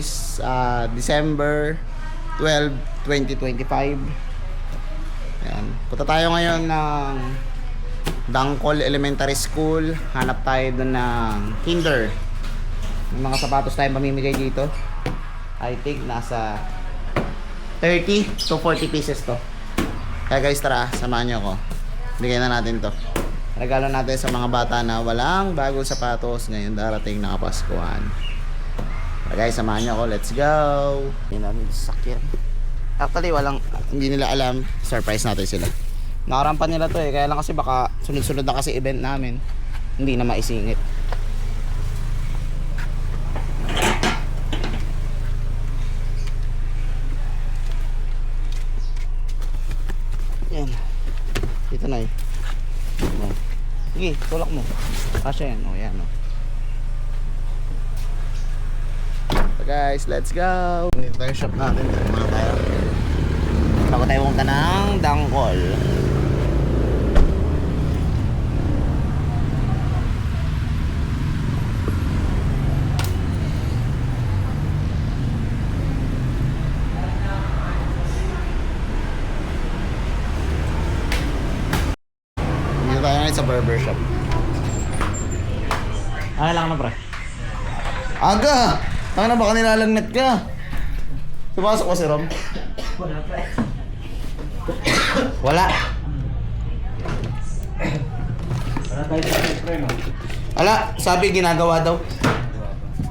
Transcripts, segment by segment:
guys, December 12, 2025. Ayan. Punta tayo ngayon ng Dangkol Elementary School. Hanap tayo doon ng kinder. May mga sapatos tayong mamimigay dito. I think nasa 30 to 40 pieces to. Kaya guys, tara, samahan nyo ako. Bigyan na natin to. Regalo natin sa mga bata na walang bagong sapatos ngayon darating na Kapaskuhan. Guys, samahan nyo ako. Let's go! Hindi namin sasakyan. Actually, hindi nila alam. Surprise natin sila. Nakarampan nila to eh. Kaya lang kasi baka sunod-sunod na kasi event namin. Hindi na maisingit. Yan. Dito na eh. Sige, tulak mo. Kasya yan. O, yan o. So guys, let's go! Dito tayo shop natin. Mga tayo. Bago tayo pumunta ng Dangkol. Tayo ngayon sa barber shop. Ano lang na pre? Aga! Ano na baka nilalagnat ka? Sumasok ko si Rom? Wala pre. Wala. Wala tayo sa pre no? Wala, sabi ginagawa daw.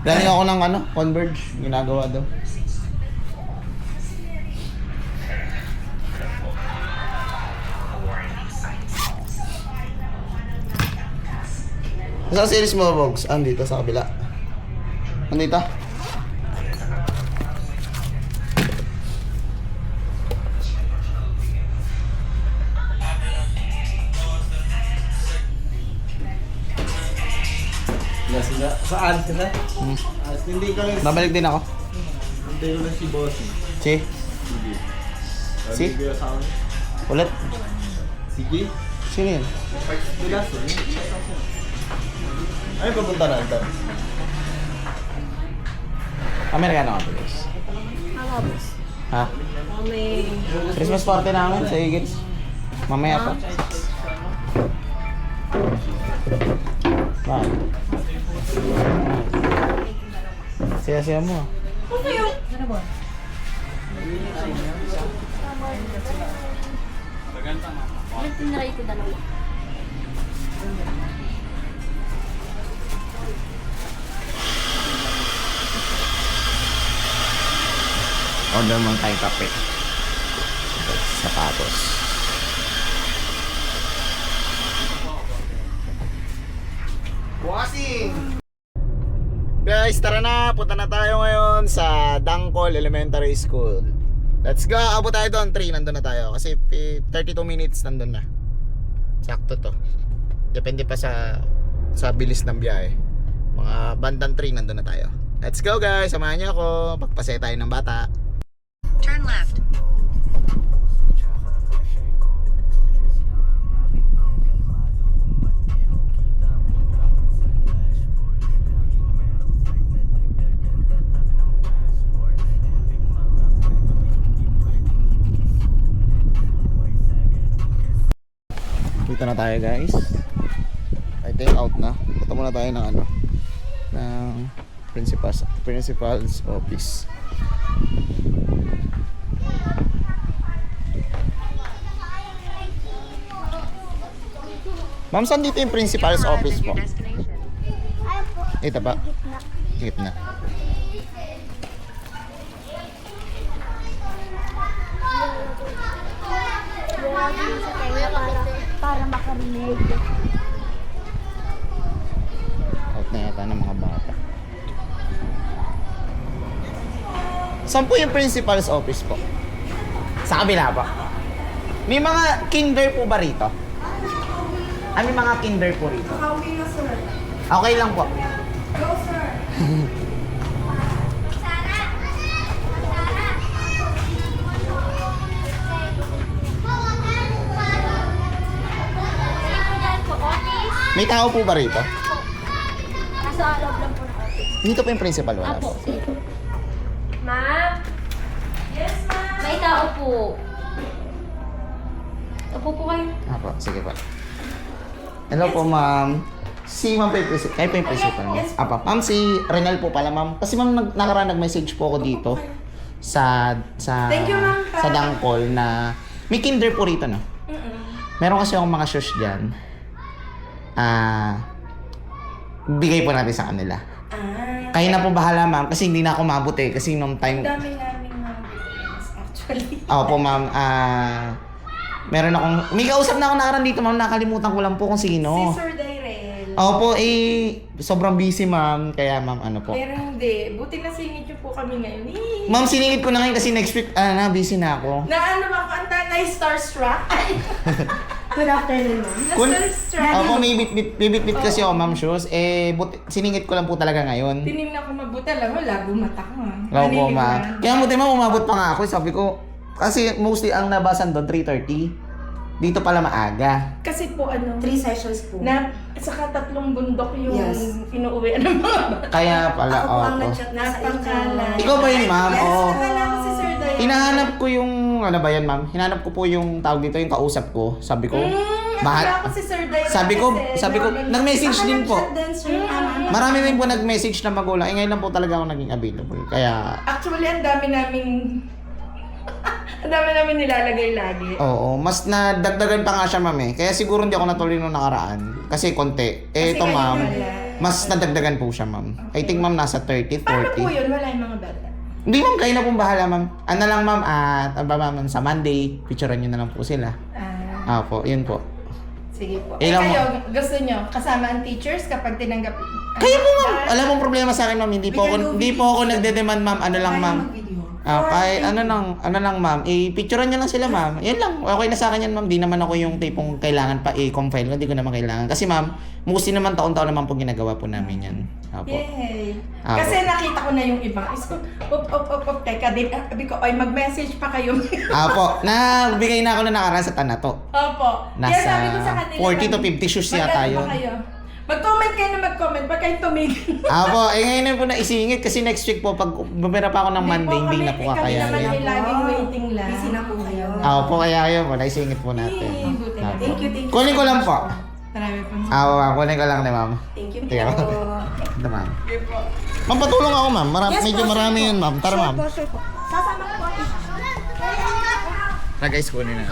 Galing ako ng Converge. Ginagawa daw. Saan series mo, Bogs? Andito sa kabila. Andito. Saan sila? Hindi ko lang. Babalik din ako. Hindi ko lang si Bossy. Si? Si? Ulit? Sige. Sino yun? Bilason. Ay, papunta na ito. Amerikano ka, please. Alabos. Ha? May... Christmas party namin sa Higits. Mamaya pa. Bakit? Siya-siya mo. Ano yun? Ano ba? Ano tinaray ko dalawa? Order mo tayong kape. Sapatos. Buwasing! Guys, tara na. Punta na tayo ngayon sa Dangkol Elementary School. Let's go. Abot tayo doon. 3. Nandun na tayo. Kasi 32 minutes nandun na. Sakto to. Depende pa sa bilis ng biyahe. Mga bandang 3 nandun na tayo. Let's go guys. Samahan niyo ako. Pagpasaya tayo ng bata. Turn left. Dito na tayo guys. I think out na. Punta muna tayo ng ng principal's office. Ma'am, saan dito yung principal's office po? Ito pa? Gitna. Sa kanya para makarinig. Out na yata ng mga bata. Saan po yung principal's office po? Sa kabila po. May mga kinder po ba rito? May mga kinder po rito. Okay na, sir. Okay lang po. Go, sir. May tao po ba rito? Nasa loob lang po ng office. Dito po yung principal wala Apo, po. sige po. Ma'am? Yes, ma'am. May tao po. Upo po kayo. Apo, sige pa. Hello po, ma'am. Si ma'am pa yung principal. Kayo pa yung principal, ma'am. Apa, ma'am, si Renel po pala, ma'am. Kasi ma'am, nakaraan nag-message po ako dito sa Thank you, ma'am. sa Dangkol na may kinder po rito, no? Meron kasi akong mga shoes dyan. Bigay po natin sa kanila. Kayo na po bahala, ma'am, kasi hindi na ako mabot eh. Kasi nung time... Dami namin mga videos, actually. Opo, ma'am. Meron akong... May kausap na ako nakaraan dito, ma'am. Nakalimutan ko lang po kung sino. Si Sir Dairel. Opo, sobrang busy, ma'am. Kaya, ma'am, ano po. Pero hindi. Buti na singit niyo po kami ngayon. Ma'am, siningit ko na ngayon kasi next week, busy na ako. Na ano ba ako? Ang tanay starstruck. Good afternoon, ma'am. Na-starstruck. Opo, may bibit-bit kasi ako, ma'am, shoes. Siningit ko lang po talaga ngayon. Tinignan ko mabuti. Alam mo, labo mata ko. Opo, ma'am. Kaya buti, ma'am, umabot pa nga ako. Sabi ko, kasi mostly ang nabasan doon, 3:30. Dito pala maaga. Kasi po 3 sessions po. na saka 3 bundok yung Yes. inuuwi ng mga bata. Kaya pala, Ako po ang opo. nag-chat na sa Napakala. inyo. Ikaw ba yun, ma'am? Yes, Oo. nakala ko si Sir Dairel. Hinahanap ko yung, ano ba yan, ma'am? Hinanap ko po yung tawag dito, yung kausap ko. Sabi ko, Akala ko si Sir Dairel. sabi ko, nag-message din po. Then, sir, Marami rin po nag-message na magulang. Ngayon lang po talaga ako naging available. Kaya, Actually, ang dami namin nilalagay lagi. oo, mas nadagdagan pa nga siya, ma'am eh. Kaya siguro hindi ako natuloy nung nakaraan. Kasi konti. Kasi Ito, ma'am, kayo wala. mas nadagdagan po siya, ma'am. I think, ma'am, nasa 30, Paano po 40. yun? Wala yung mga bata. Hindi, ma'am, kayo na pong bahala, ma'am. Ano lang, ma'am, ma'am, sa Monday, picturean nyo na lang po sila. Po, yun po. Sige po. Ilang kayo, gusto nyo, kasama ang teachers kapag tinanggap... Kaya po, ma'am. Alam mo problema sa akin, ma'am. Hindi po ako nagde-demand, ma'am. Ano lang, ma'am. Kahit ano lang, ma'am. I-picturean nyo lang sila, ma'am. Yan lang. Okay na sa akin yan, ma'am. Di naman ako yung tipong kailangan pa i-confile. Hindi ko naman kailangan. Kasi, ma'am, mostly naman taon-taon naman po ginagawa po namin yan. Apo. Yay! Apo. Kasi nakita ko na yung ibang. Isko, teka, sabi ko, ay, mag-message pa kayo. Apo. Nagbigay na ako na nakaraan sa Tanato. Opo. Kaya Nasa sabi ko sa kanila, 40 to 50 shoes yata mag-ano yun. pa kayo? Mag-comment kayo na mag-comment. Pag kayo tumigil. Apo. Ngayon na po na isingit kasi next week po, pag bumira pa ako ng Monday, hindi na po Kami naman ay kakayanin. laging waiting lang. busy na po kayo. Apo, kaya yun po. Naisingit po natin. Buti na. Apo. Thank you, thank you. Kunin ko lang po. Marami pang... Ma'am. Kunin ko lang ni ma'am. Thank you Tingnan po. mo. Ito, ma'am. Ma'am, patulong ako, ma'am. Medyo marami yun, ma'am. Tara, ma'am. Sure po. Sasama ko po. Tara, guys, kunin natin.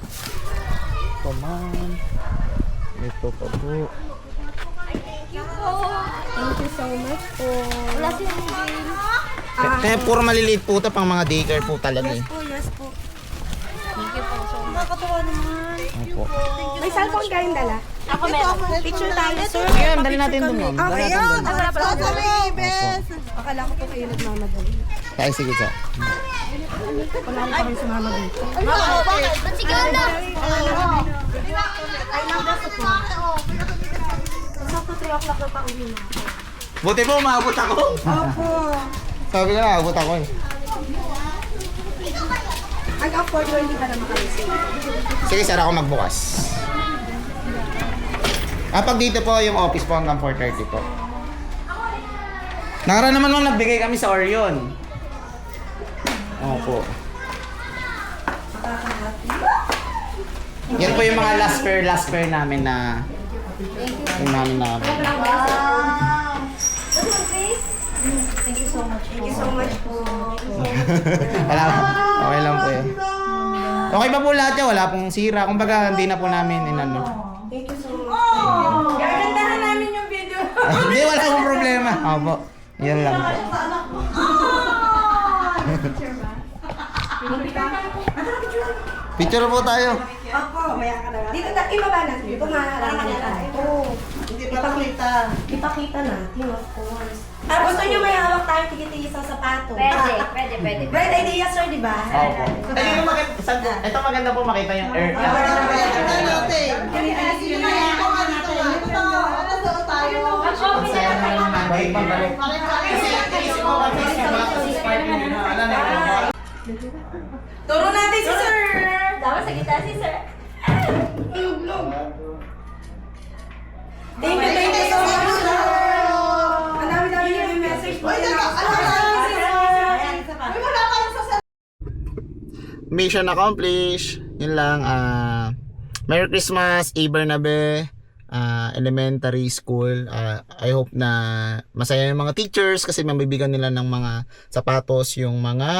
Ito, ma'am. Ito pa po. Thank you so much po. Wala silang game. Kaya puro maliliit po ito, pang mga daycare po talaga eh. Yes po. Thank you po so much. Nakakatawa naman. Opo. May cellphone kayong dala? Ako meron. Picture tayo, sir. Ayun, dali natin doon, ma'am. Dali natin doon. Akala ko po kayo nagmamadali. Kaya sige, sir. Wala rin kami sumama dito. Bakit? Ba't sige na? Ay, nagdaso po. Sakto 3 o'clock na pa uwi na. Buti po, umabot ako. Opo. Sabi ko na, umabot ako eh. Nag-afford mo, hindi ka na makalis. Sige, sir, ako magbukas. Pag dito po yung office po hanggang 4:30 po. Nakaraan naman ma'am, nagbigay kami sa Orion. Opo. Yan po yung mga last pair namin na yung namin na Thank you so much po. Thank you so much po. wala po. Okay lang po eh. Okay pa po lahat yan, wala pong sira. Kumbaga hindi na po namin inano. Thank you so much. Gagandahan namin yung video. Hindi, wala pong problema. Opo. Yan lang po. Picture po tayo. Opo, maya ka na. Dito na, ibaba natin. Dito marami na tayo. Hindi pa nakita. Ipakita natin, of course. Gusto nyo may hawak tayo tigit-tigit sa sapato? Pwede. Great idea, sir, di ba? Opo. Ito maganda po makita yung air. Balik pabalik. Kasi isip ko kasi si Mark Turo natin si sir. Dapat sa gitna si sir. Thank you so much, sir. Ang dami-dami niyo yung message po. Mission accomplished. Yun lang. Merry Christmas, A. Bernabe Elementary School. I hope na masaya yung mga teachers kasi mabibigyan nila ng mga sapatos yung mga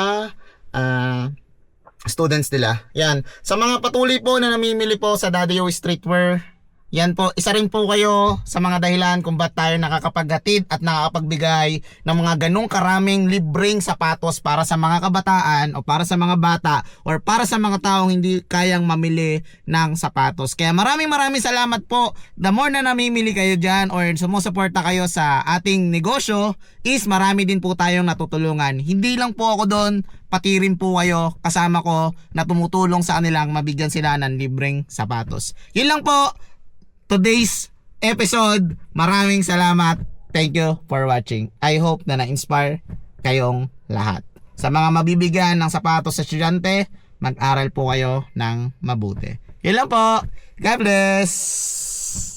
students nila. Yan. Sa mga patuloy po na namimili po sa Daddy O Streetwear, yan po, isa rin po kayo sa mga dahilan kung ba't tayo nakakapaghatid at nakakapagbigay ng mga ganong karaming libreng sapatos para sa mga kabataan o para sa mga bata or para sa mga taong hindi kayang mamili ng sapatos. Kaya maraming salamat po. The more na namimili kayo dyan or sumusuporta kayo sa ating negosyo is marami din po tayong natutulungan. Hindi lang po ako doon, pati rin po kayo kasama ko na tumutulong sa kanilang mabigyan sila ng libreng sapatos. Yun lang po. Today's episode. Maraming salamat. Thank you for watching. I hope na na-inspire kayong lahat. Sa mga mabibigyan ng sapatos sa estudyante, mag-aral po kayo ng mabuti. Yun lang po. God bless.